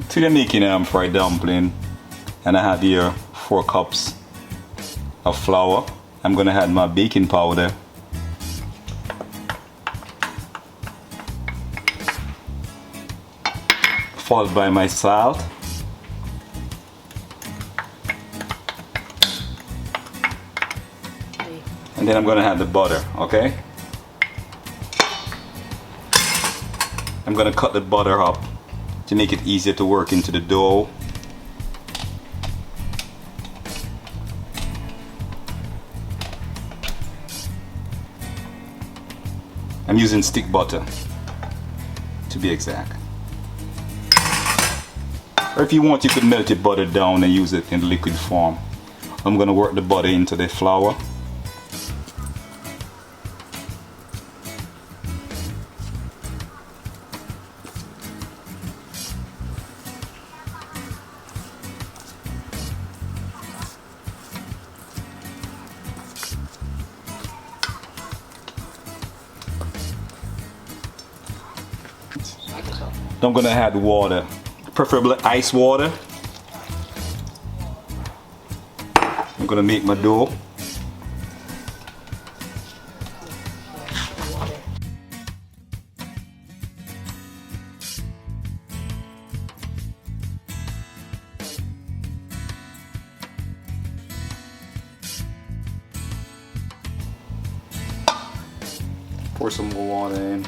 Today I'm making fried dumpling, and I have here 4 cups of flour. I'm gonna add my baking powder, followed by my salt, and then I'm gonna add the butter. Okay, I'm gonna cut the butter up to make it easier to work into the dough. I'm using stick butter to be exact. Or if you want, you could melt your butter down and use it in liquid form. I'm gonna work the butter into the flour. I'm gonna add water, preferably ice water. I'm gonna make my dough. Pour some more water in.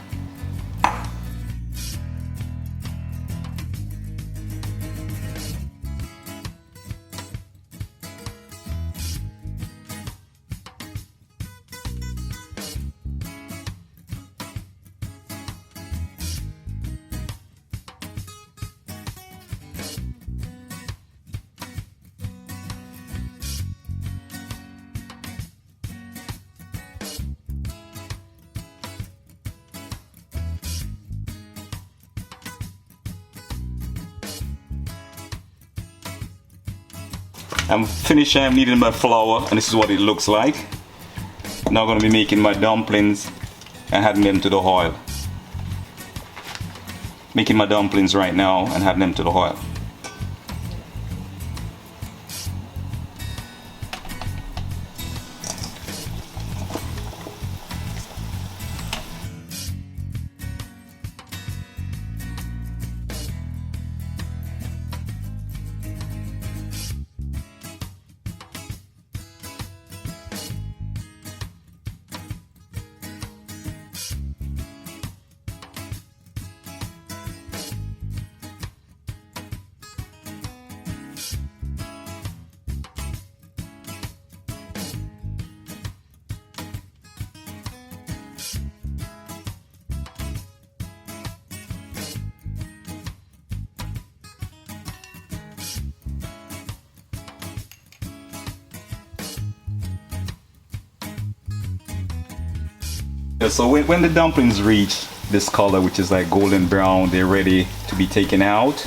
I'm finished kneading my flour, and this is what it looks like. Now I'm going to be making my dumplings and adding them to the oil. Making my dumplings right now and adding them to the oil. So when the dumplings reach this color, which is like golden brown, they're ready to be taken out.